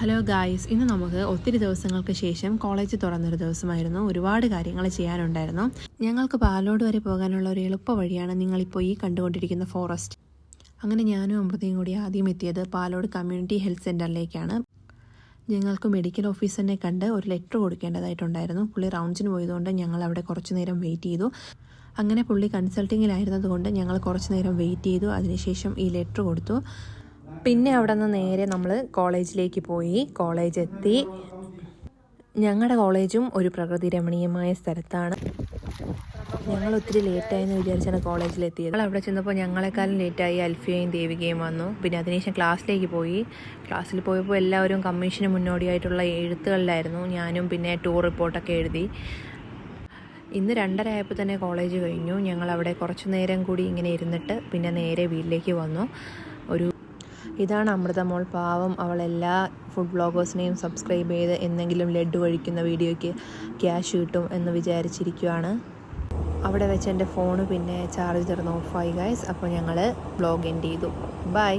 Hello guys, ഇന്ന് നമുക്ക് ഒത്തിരി ദിവസങ്ങൾക്ക് ശേഷം കോളേജ് തുറന്നൊരു ദിവസമായിരുന്നു. ഒരുപാട് കാര്യങ്ങൾ ചെയ്യാനുണ്ടായിരുന്നു. ഞങ്ങൾക്ക് പാലോട് വരെ പോകാനുള്ള ഒരു എളുപ്പ വഴിയാണ് നിങ്ങളിപ്പോൾ ഈ കണ്ടുകൊണ്ടിരിക്കുന്ന ഫോറസ്റ്റ്. അങ്ങനെ ഞാനും അമൃതയും കൂടി ആദ്യം എത്തിയത് പാലോട് കമ്മ്യൂണിറ്റി ഹെൽത്ത് സെൻ്ററിലേക്കാണ്. ഞങ്ങൾക്ക് മെഡിക്കൽ ഓഫീസറിനെ കണ്ട് ഒരു ലെറ്റർ കൊടുക്കേണ്ടതായിട്ടുണ്ടായിരുന്നു. പുള്ളി റൗണ്ട്സിന് പോയതുകൊണ്ട് ഞങ്ങൾ അവിടെ കുറച്ച് നേരം വെയിറ്റ് ചെയ്തു. അങ്ങനെ പുള്ളി കൺസൾട്ടിങ്ങിലായിരുന്നതുകൊണ്ട് ഞങ്ങൾ കുറച്ച് നേരം വെയിറ്റ് ചെയ്തു. അതിനുശേഷം ഈ ലെറ്റർ കൊടുത്തു. പിന്നെ അവിടെ നിന്ന് നേരെ നമ്മൾ കോളേജിലേക്ക് പോയി. കോളേജ് എത്തി. ഞങ്ങളുടെ കോളേജും ഒരു പ്രകൃതി രമണീയമായ സ്ഥലത്താണ്. ഞങ്ങൾ ഒത്തിരി ലേറ്റായെന്ന് വിചാരിച്ചാണ് കോളേജിലെത്തിയത്. ഞങ്ങൾ അവിടെ ചെന്നപ്പോൾ ഞങ്ങളെക്കാളും ലേറ്റായി അൽഫിയയും ദേവികയും വന്നു. പിന്നെ അതിനുശേഷം ക്ലാസ്സിലേക്ക് പോയി. ക്ലാസ്സിൽ പോയപ്പോൾ എല്ലാവരും കമ്മീഷന് മുന്നോടിയായിട്ടുള്ള എഴുത്തുകളിലായിരുന്നു. ഞാനും പിന്നെ ടൂർ റിപ്പോർട്ടൊക്കെ എഴുതി. ഇന്ന് 2:30 ആയപ്പോൾ തന്നെ കോളേജ് കഴിഞ്ഞു. ഞങ്ങളവിടെ കുറച്ച് നേരം കൂടി ഇങ്ങനെ ഇരുന്നിട്ട് പിന്നെ നേരെ വീട്ടിലേക്ക് വന്നു. ഇതാണ് അമൃതമോൾ. പാവം, അവളെല്ലാ ഫുഡ് ബ്ലോഗേഴ്സിനെയും സബ്സ്ക്രൈബ് ചെയ്ത് എന്തെങ്കിലും ലഡ്ഡു കഴിക്കുന്ന വീഡിയോയ്ക്ക് ക്യാഷ് കിട്ടും എന്ന് വിചാരിച്ചിരിക്കുകയാണ്. അവിടെ വെച്ച് എൻ്റെ ഫോണ് പിന്നെ ചാർജ് തീർന്ന് ഓഫായി ഗൈസ്. അപ്പോൾ ഞങ്ങൾ വ്ലോഗ് എൻഡ് ചെയ്തു. ബൈ.